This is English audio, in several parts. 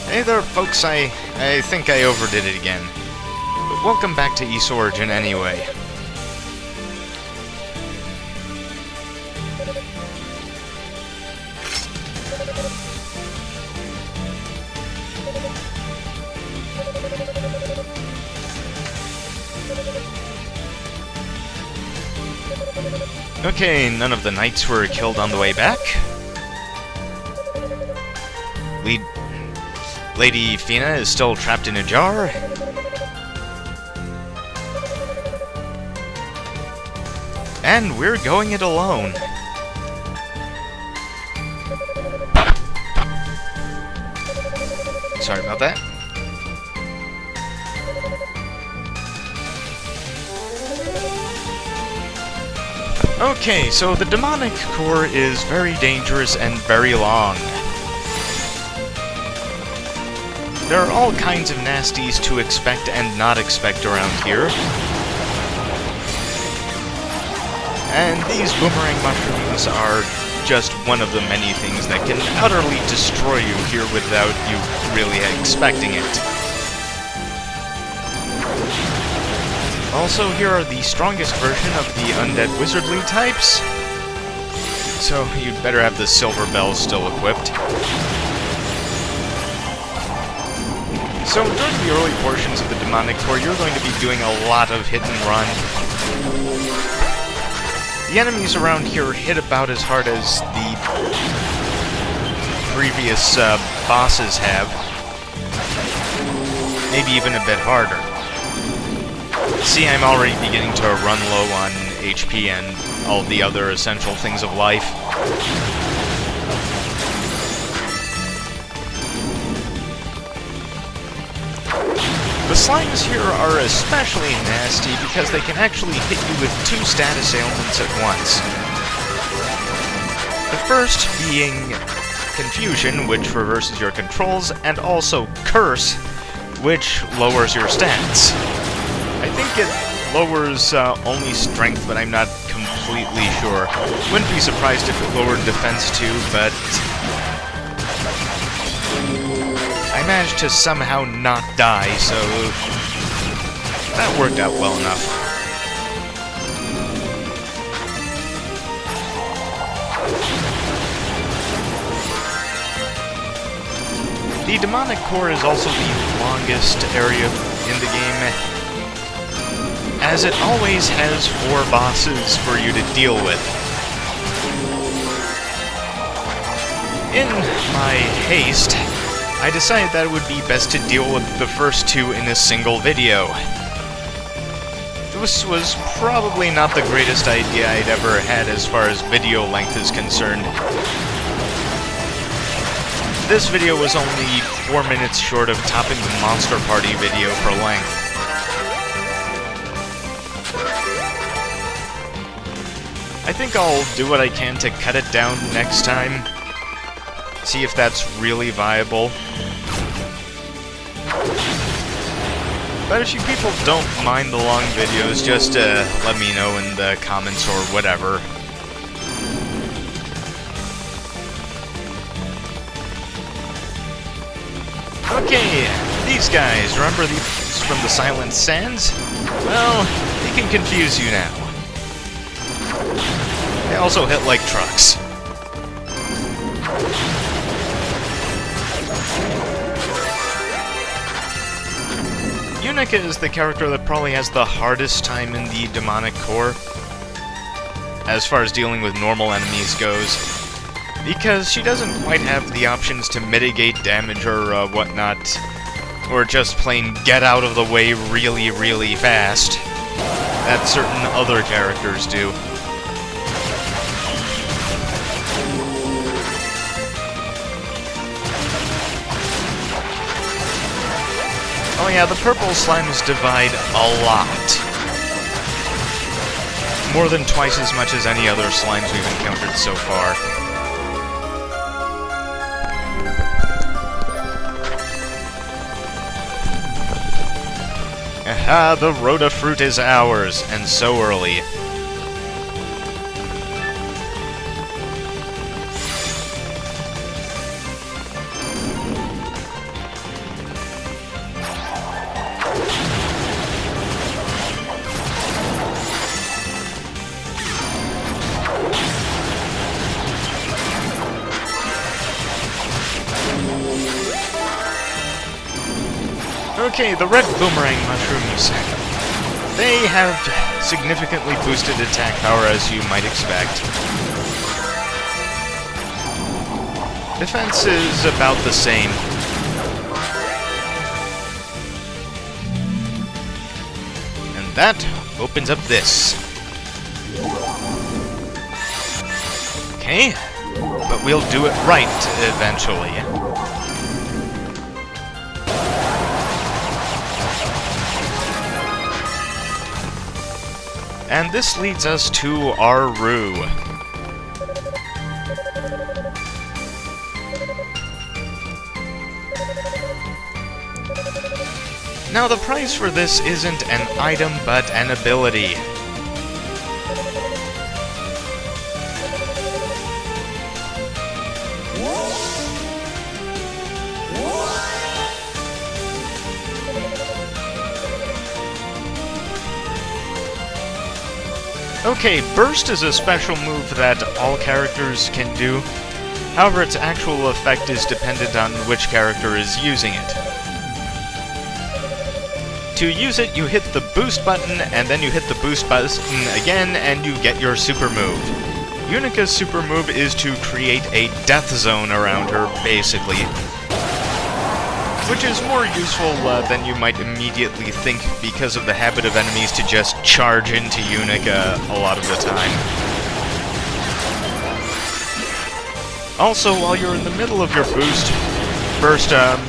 Hey there, folks, I think I overdid it again. But welcome back to East Origin anyway. Okay, none of the knights were killed on the way back. Lady Fina is still trapped in a jar. And we're going it alone. Sorry about that. Okay, so the demonic core is very dangerous and very long. There are all kinds of nasties to expect and not expect around here. And these boomerang mushrooms are just one of the many things that can utterly destroy you here without you really expecting it. Also, here are the strongest version of the undead wizardly types. So you'd better have the silver bells still equipped. So during the early portions of the demonic core, you're going to be doing a lot of hit and run. The enemies around here hit about as hard as the previous bosses have. Maybe even a bit harder. See, I'm already beginning to run low on HP and all the other essential things of life. The slimes here are especially nasty because they can actually hit you with 2 status ailments at once. The first being Confusion, which reverses your controls, and also Curse, which lowers your stats. I think it lowers only strength, but I'm not completely sure. Wouldn't be surprised if it lowered defense too, but I managed to somehow not die, so that worked out well enough. The demonic core is also the longest area in the game, as it always has 4 bosses for you to deal with. In my haste, I decided that it would be best to deal with the first 2 in a single video. This was probably not the greatest idea I'd ever had as far as video length is concerned. This video was only 4 minutes short of topping the Monster Party video for length. I think I'll do what I can to cut it down next time. See if that's really viable. But if you people don't mind the long videos, just let me know in the comments or whatever. Okay, these guys, remember these from the Silent Sands? Well, they can confuse you now. They also hit like trucks. Yunica is the character that probably has the hardest time in the demonic core, as far as dealing with normal enemies goes, because she doesn't quite have the options to mitigate damage or whatnot, or just plain get out of the way really, really fast, that certain other characters do. Oh yeah, the purple slimes divide a lot. More than twice as much as any other slimes we've encountered so far. Aha, the Rhoda fruit is ours, and so early. Okay, the red boomerang mushrooms. They have significantly boosted attack power, as you might expect. Defense is about the same. And that opens up this. Okay, but we'll do it right eventually. And this leads us to our Roo. Now the prize for this isn't an item, but an ability. Okay, Burst is a special move that all characters can do. However, its actual effect is dependent on which character is using it. To use it, you hit the boost button, and then you hit the boost button again, and you get your super move. Yunica's super move is to create a death zone around her, basically. Which is more useful than you might immediately think because of the habit of enemies to just charge into Yunica a lot of the time. Also, while you're in the middle of your burst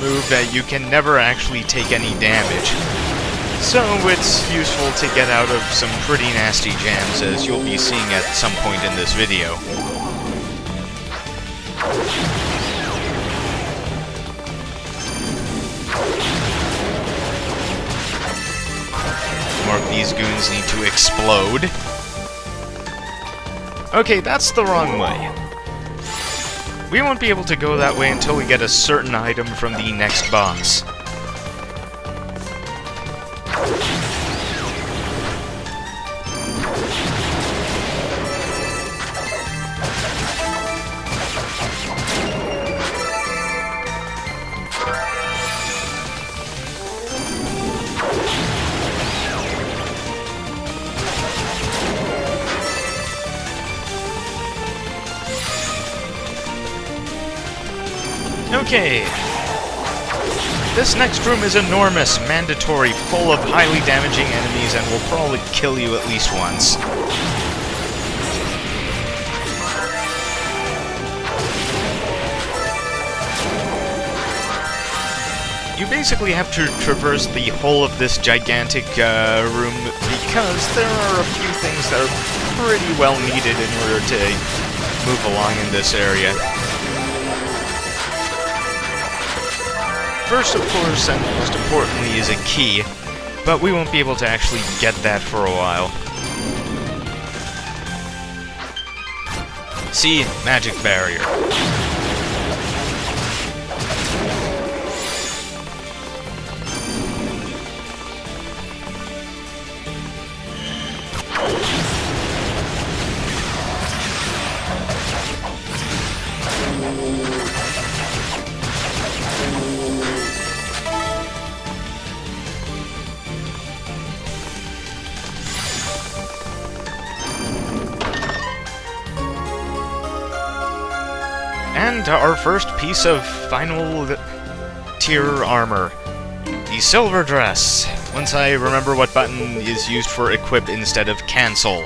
move, you can never actually take any damage. So it's useful to get out of some pretty nasty jams, as you'll be seeing at some point in this video. More of these goons need to explode. Okay, that's the wrong way. We won't be able to go that way until we get a certain item from the next boss. Okay. This next room is enormous, mandatory, full of highly damaging enemies, and will probably kill you at least once. You basically have to traverse the whole of this gigantic room because there are a few things that are pretty well needed in order to move along in this area. First, of course, and most importantly, is a key, but we won't be able to actually get that for a while. See? Magic barrier. And our first piece of final tier armor, the silver dress. Once I remember what button is used for equip instead of cancel.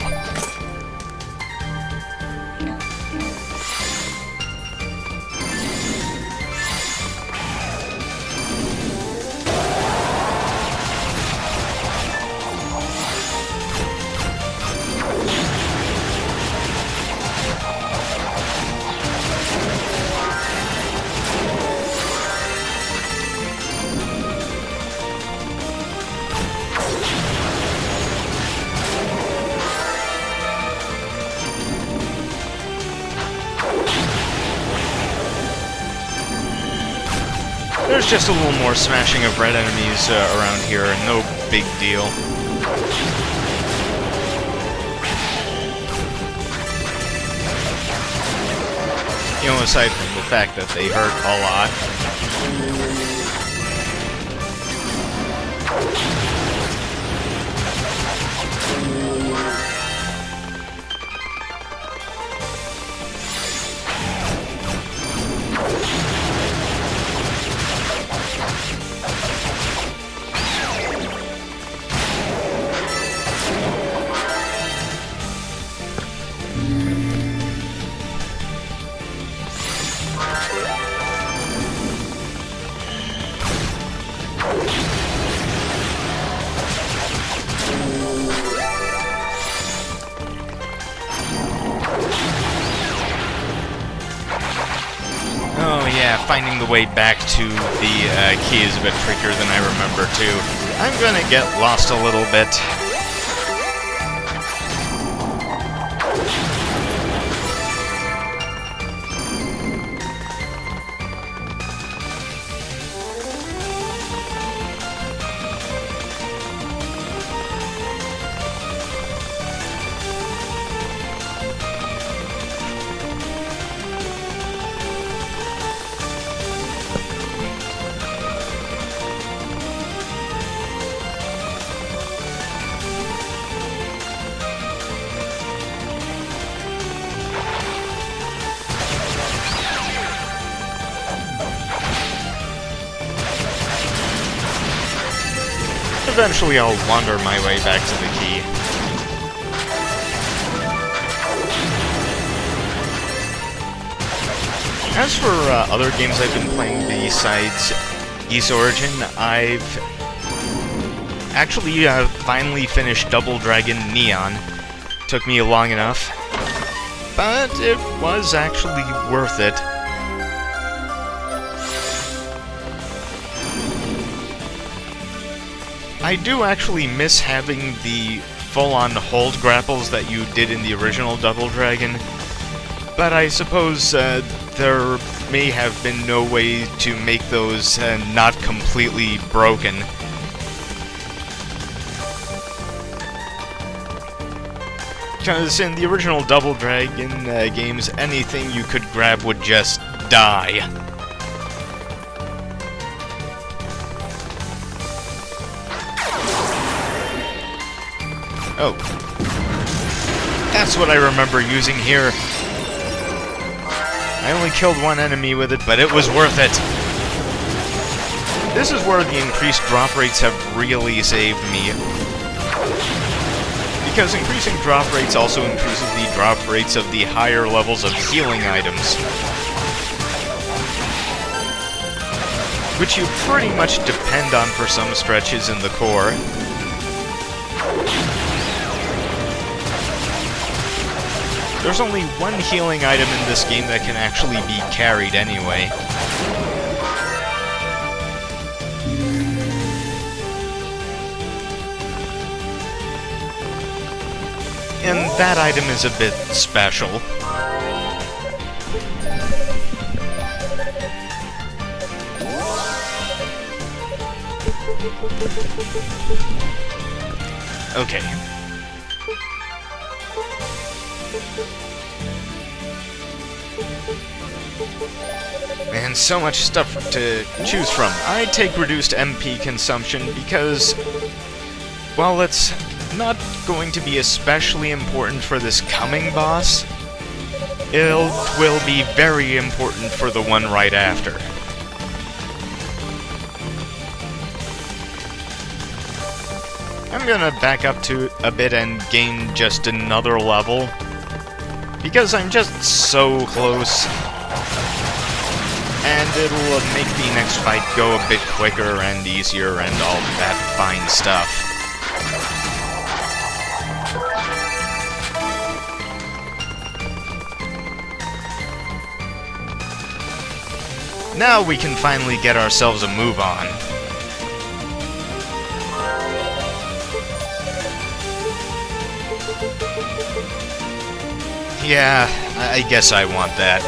There's just a little more smashing of red enemies around here, and no big deal. You know, aside from the fact that they hurt a lot. finding the way back to the key is a bit trickier than I remember, too. I'm gonna get lost a little bit. Eventually I'll wander my way back to the key. As for other games I've been playing besides Ys Origin, I've actually finally finished Double Dragon Neon. Took me long enough, but it was actually worth it. I do actually miss having the full-on hold grapples that you did in the original Double Dragon, but I suppose there may have been no way to make those not completely broken. Because in the original Double Dragon games, anything you could grab would just die. Oh. That's what I remember using here. I only killed one enemy with it, but it was worth it. This is where the increased drop rates have really saved me. Because increasing drop rates also increases the drop rates of the higher levels of healing items, which you pretty much depend on for some stretches in the core. There's only one healing item in this game that can actually be carried anyway. And that item is a bit special. Okay. And so much stuff to choose from. I take reduced MP consumption because, while it's not going to be especially important for this coming boss, it will be very important for the one right after. I'm gonna back up to a bit and gain just another level, because I'm just so close. And it'll make the next fight go a bit quicker and easier and all that fine stuff. Now we can finally get ourselves a move on. Yeah, I guess I want that.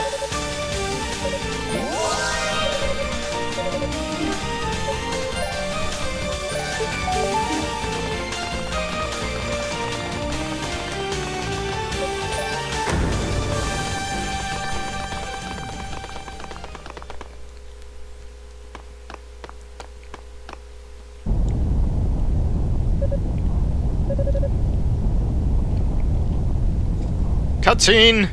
Cutscene!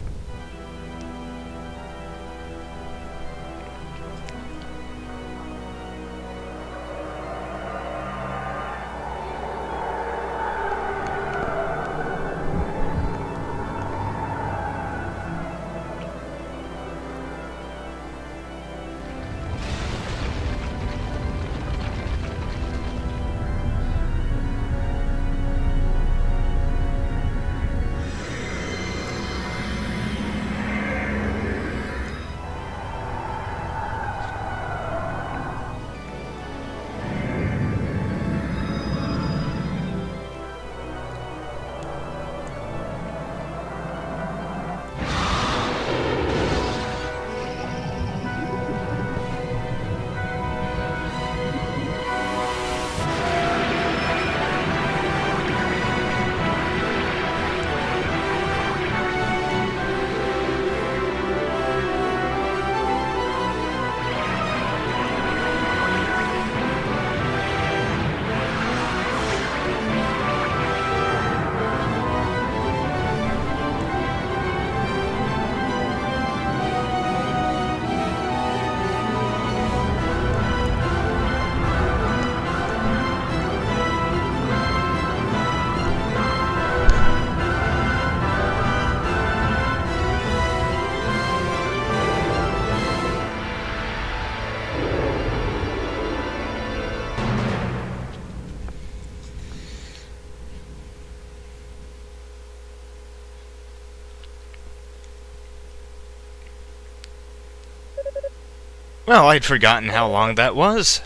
Well, I'd forgotten how long that was.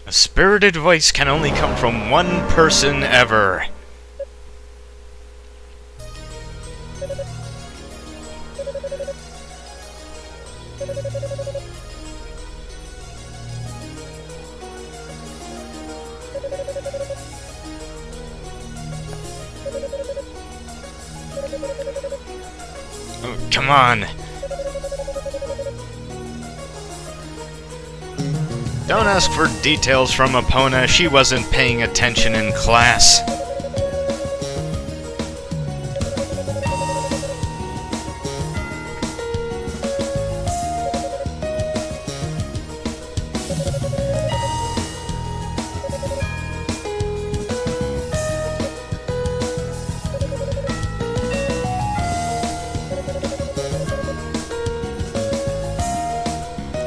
A spirited voice can only come from one person ever. Oh, come on. Don't ask for details from Epona, she wasn't paying attention in class.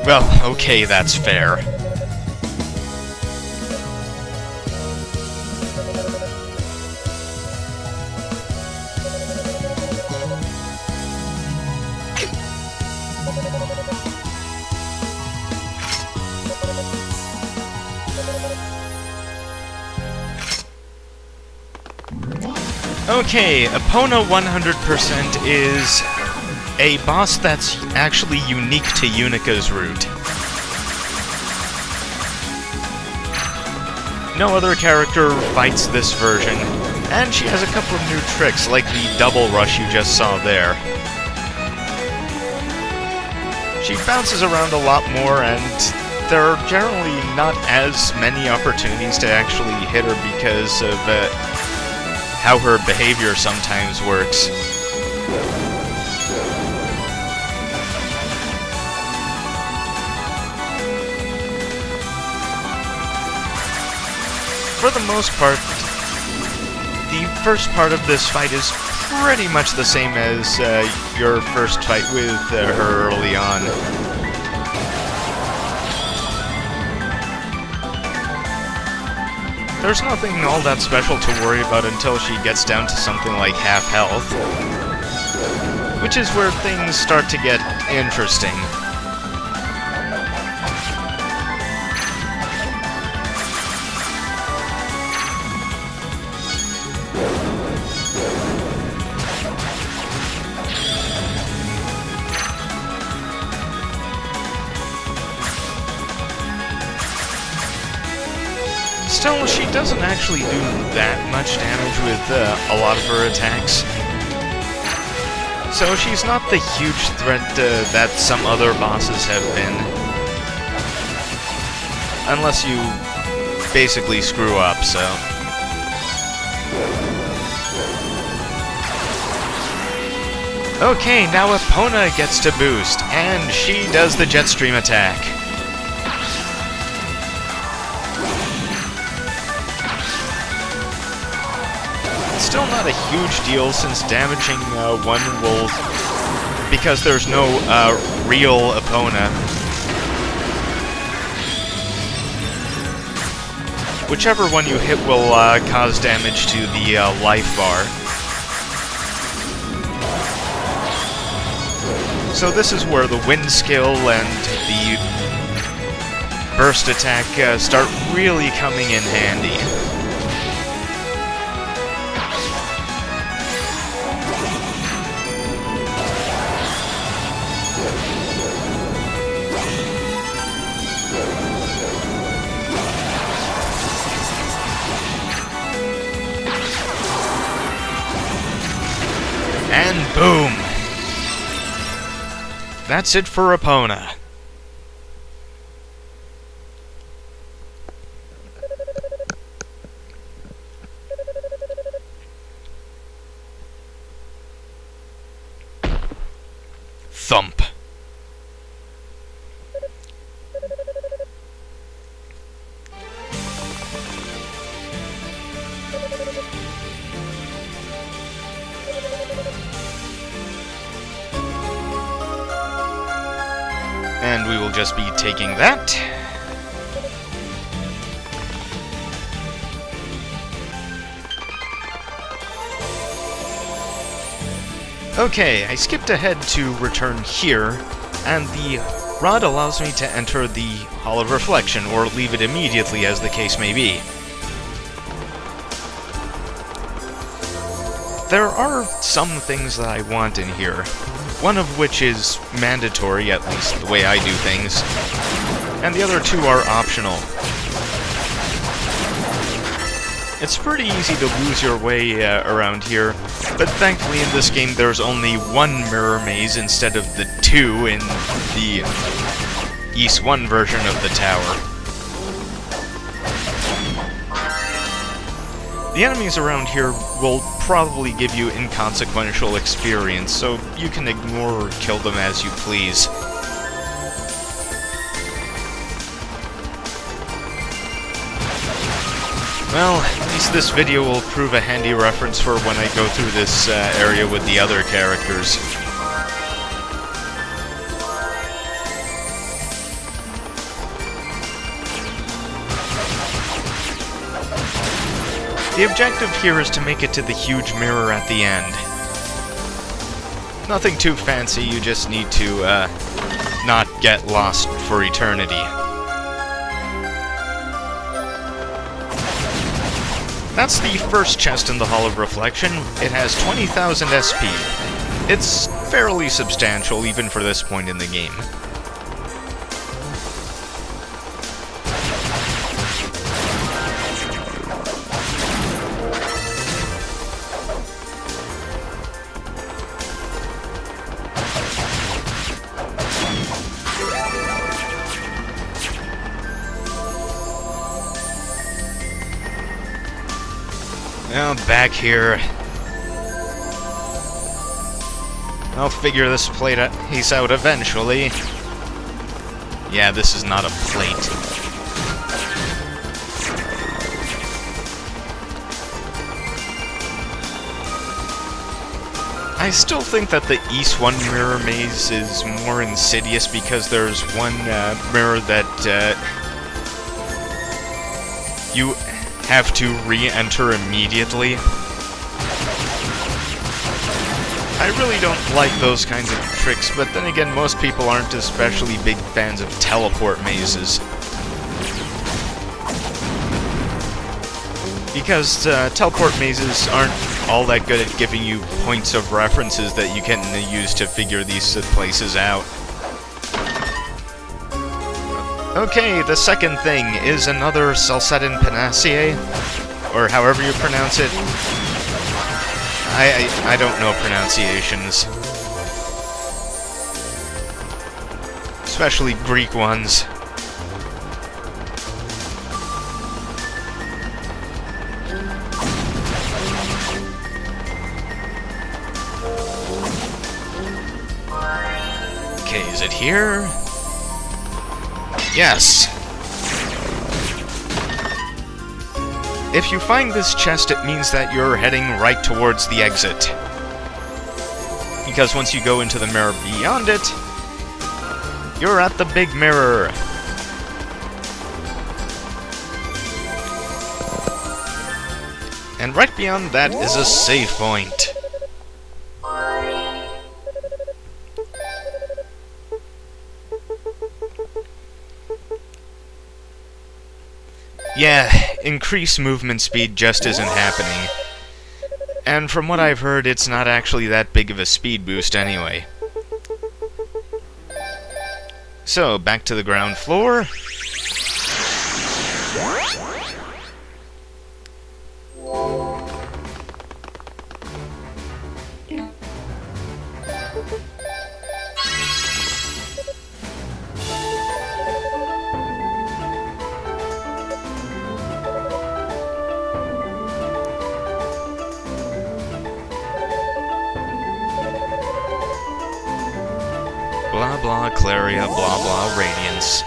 Well, okay, that's fair. Okay, Epona 100% is a boss that's actually unique to Unica's route. No other character fights this version, and she has a couple of new tricks, like the double rush you just saw there. She bounces around a lot more, and there are generally not as many opportunities to actually hit her because of how her behavior sometimes works. For the most part, the first part of this fight is pretty much the same as your first fight with her early on. There's nothing all that special to worry about until she gets down to something like half health, which is where things start to get interesting. Still, she doesn't actually do that much damage with a lot of her attacks. So she's not the huge threat that some other bosses have been. Unless you basically screw up, so... Okay, now Epona gets to boost, and she does the jet stream attack. Still not a huge deal, since damaging one will... because there's no real Epona. Whichever one you hit will cause damage to the life bar. So this is where the wind skill and the burst attack start really coming in handy. And boom! That's it for Epona. Thump. And we will just be taking that. Okay, I skipped ahead to return here, and the Rod allows me to enter the Hall of Reflection, or leave it immediately as the case may be. There are some things that I want in here, one of which is mandatory, at least the way I do things, and the other two are optional. It's pretty easy to lose your way around here, but thankfully in this game there's only one mirror maze instead of the two in the East 1 version of the tower. The enemies around here will probably give you inconsequential experience, so you can ignore or kill them as you please. Well, at least this video will prove a handy reference for when I go through this area with the other characters. The objective here is to make it to the huge mirror at the end. Nothing too fancy, you just need to not get lost for eternity. That's the first chest in the Hall of Reflection. It has 20,000 SP. It's fairly substantial, even for this point in the game. Well, back here. I'll figure this piece out eventually. Yeah, this is not a plate. I still think that the East 1 mirror maze is more insidious because there's one mirror that you have to re-enter immediately. I really don't like those kinds of tricks, but then again, most people aren't especially big fans of teleport mazes. Because teleport mazes aren't all that good at giving you points of references that you can use to figure these places out. Okay, the second thing is another Salsedin Panaceae, or however you pronounce it. I don't know pronunciations. Especially Greek ones. Okay, is it here? Yes! If you find this chest, it means that you're heading right towards the exit. Because once you go into the mirror beyond it, you're at the big mirror. And right beyond that is a save point. Yeah, increased movement speed just isn't happening. And from what I've heard, it's not actually that big of a speed boost anyway. So, back to the ground floor. Blah blah Claria, blah blah Radiance.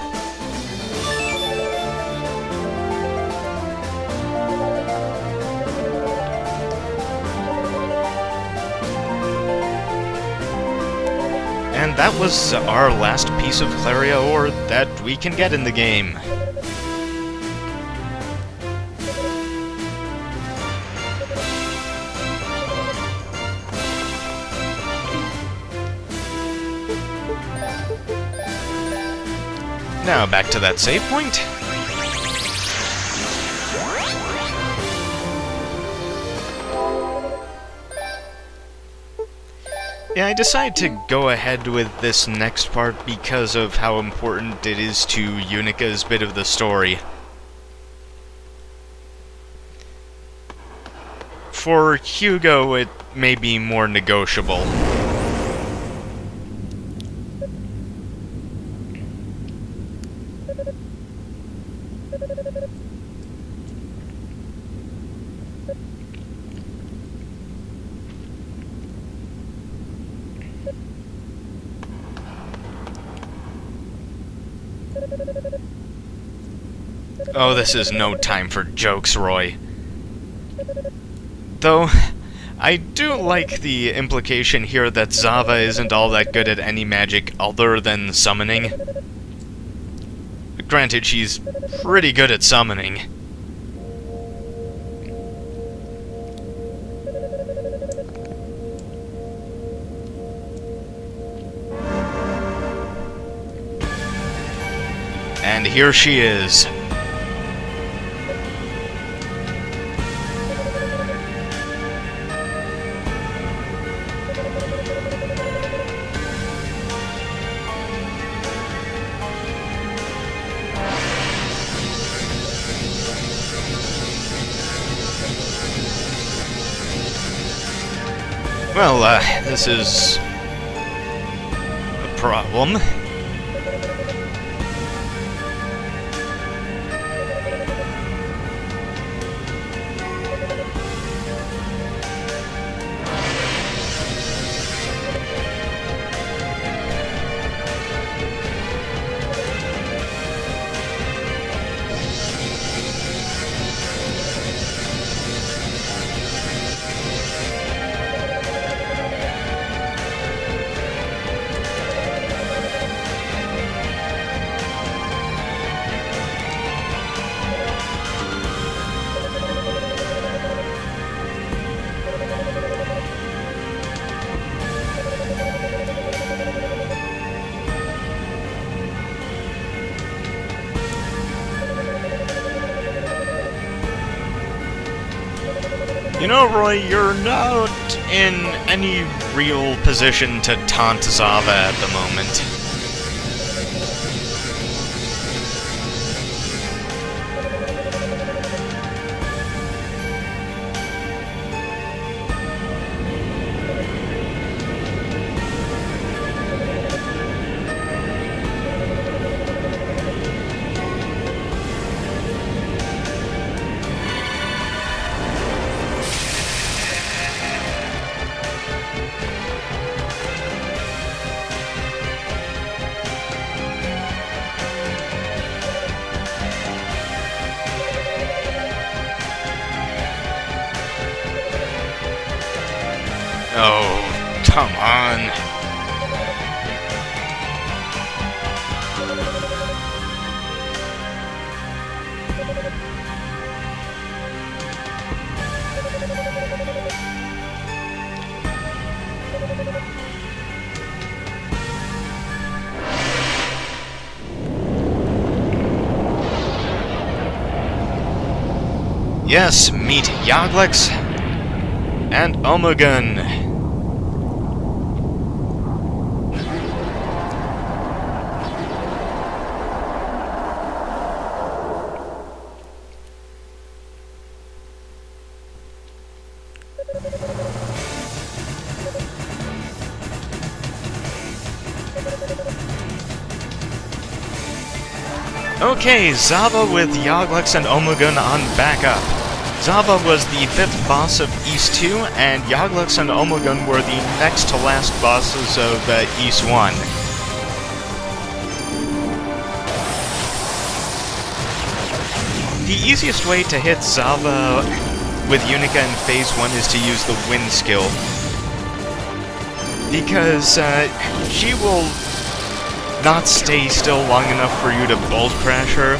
And that was our last piece of Claria ore that we can get in the game. Now back to that save point. Yeah, I decided to go ahead with this next part because of how important it is to Yunica's bit of the story. For Hugo, it may be more negotiable. Oh, this is no time for jokes, Roy. Though, I do like the implication here that Zava isn't all that good at any magic other than summoning. Granted, she's pretty good at summoning. And here she is. Well, this is a problem. You know, Roy, you're not in any real position to taunt Zava at the moment. Oh, come on. Yes, meet Yoglex and Omegon. Okay, Zava with Yoglex and Omegon on backup. Zava was the 5th boss of East 2, and Yoglex and Omegon were the next to last bosses of East 1. The easiest way to hit Zava with Yunica in Phase 1 is to use the Wind skill, because she will not stay still long enough for you to Bolt Crash her,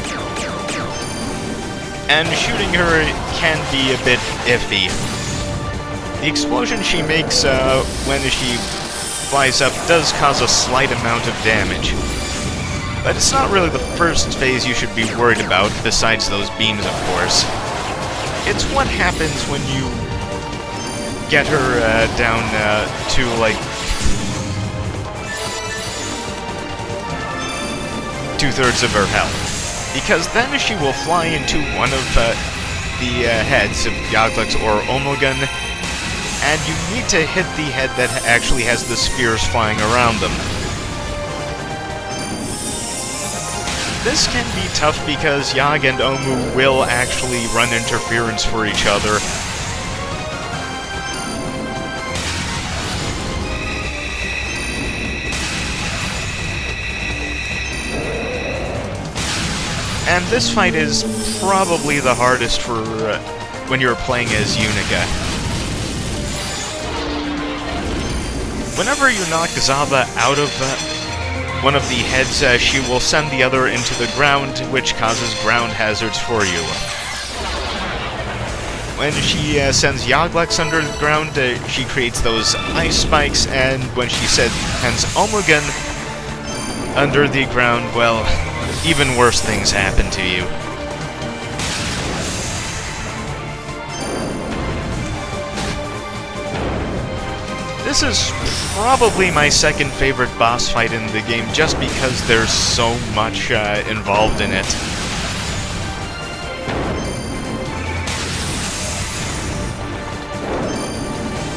and shooting her can be a bit iffy. The explosion she makes when she flies up does cause a slight amount of damage. But it's not really the first phase you should be worried about, besides those beams, of course. It's what happens when you get her down to, like, 2/3 of her health. Because then she will fly into one of the heads of Yaglux or Omogun, and you need to hit the head that actually has the spheres flying around them. This can be tough because Yag and Omu will actually run interference for each other. And this fight is probably the hardest for when you're playing as Yunica. Whenever you knock Zava out of one of the heads, she will send the other into the ground, which causes ground hazards for you. When she sends Yaglux under the ground, she creates those ice spikes, and when she sends Omogun under the ground, well, even worse things happen to you. This is probably my second favorite boss fight in the game, just because there's so much involved in it.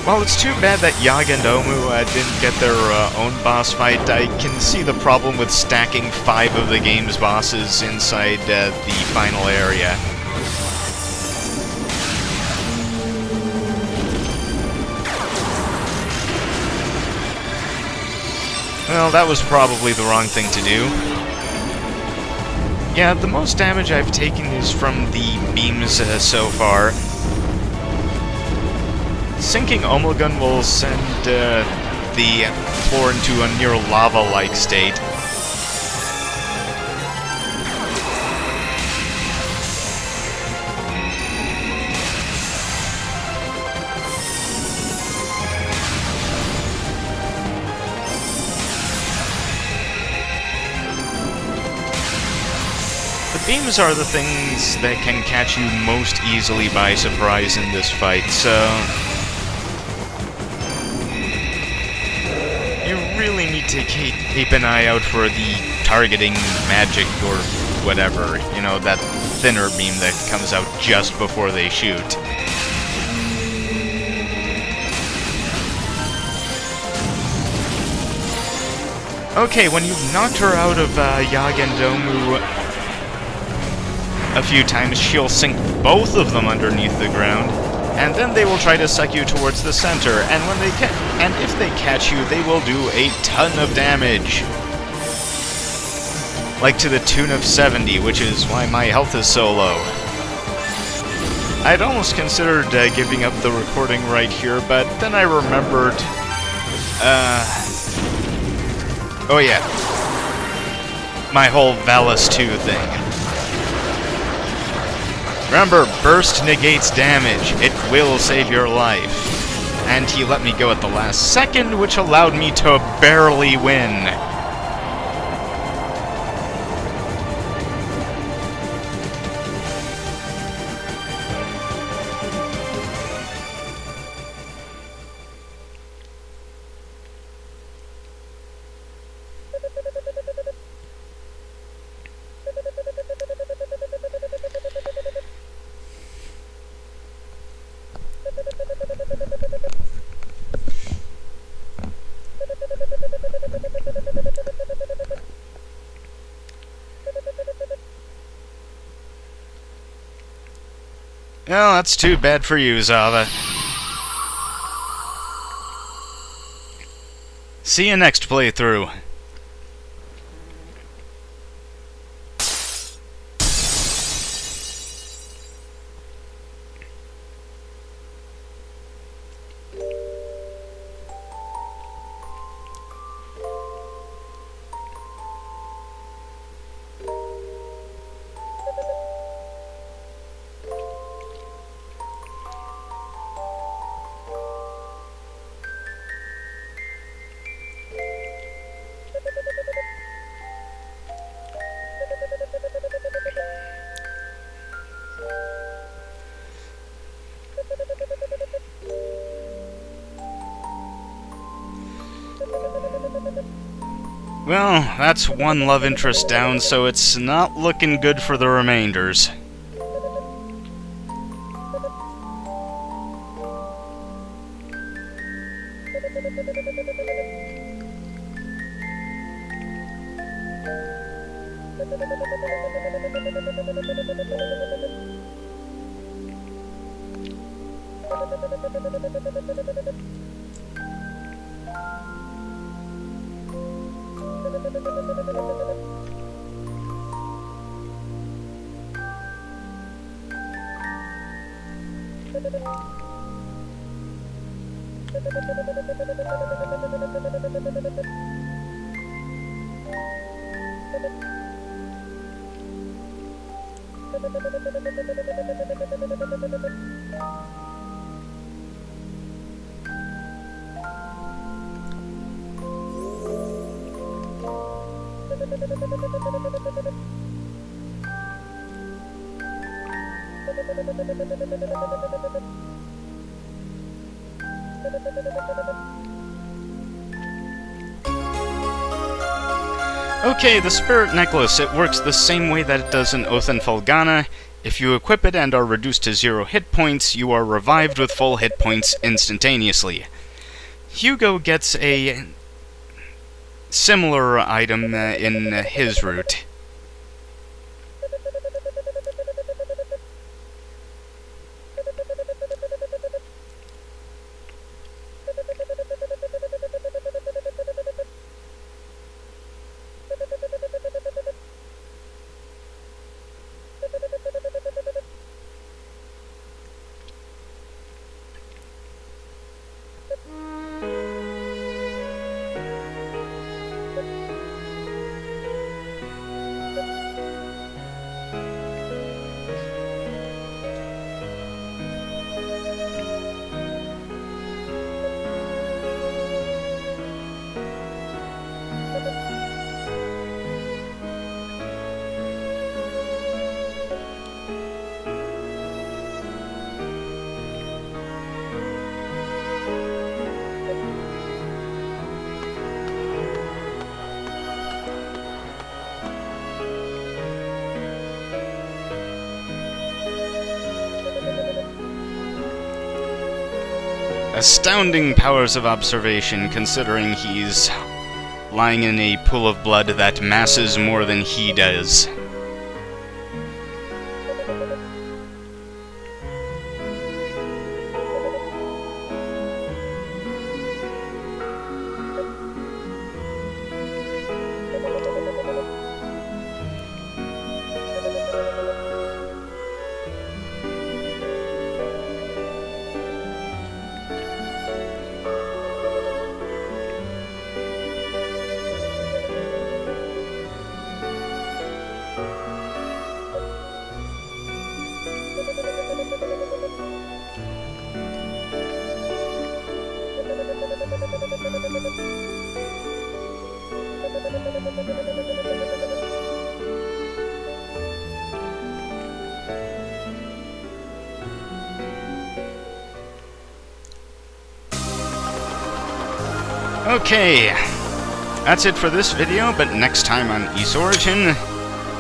While it's too bad that Yag and Omu didn't get their own boss fight, I can see the problem with stacking 5 of the game's bosses inside the final area. Well, that was probably the wrong thing to do. Yeah, the most damage I've taken is from the beams so far. Sinking Omogun will send the floor into a near lava-like state. The beams are the things that can catch you most easily by surprise in this fight, so you really need to keep an eye out for the targeting magic or whatever, you know, that thinner beam that comes out just before they shoot. Okay, when you've knocked her out of Yag and Omu a few times, she'll sink both of them underneath the ground, and then they will try to suck you towards the center, and if they catch you, they will do a ton of damage. Like to the tune of 70, which is why my health is so low. I'd almost considered giving up the recording right here, but then I remembered, oh yeah, my whole Valis 2 thing. Remember, burst negates damage. It will save your life. And he let me go at the last second, which allowed me to barely win. Well, that's too bad for you, Zava. See you next playthrough. Well, that's one love interest down, so it's not looking good for the remainders. Okay, the Spirit Necklace, it works the same way that it does in Oath and Felghana. If you equip it and are reduced to 0 hit points, you are revived with full hit points instantaneously. Hugo gets a similar item in his route. Astounding powers of observation, considering he's lying in a pool of blood that masses more than he does. Okay, that's it for this video, but next time on Ys Origin,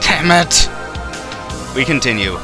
damn it, we continue.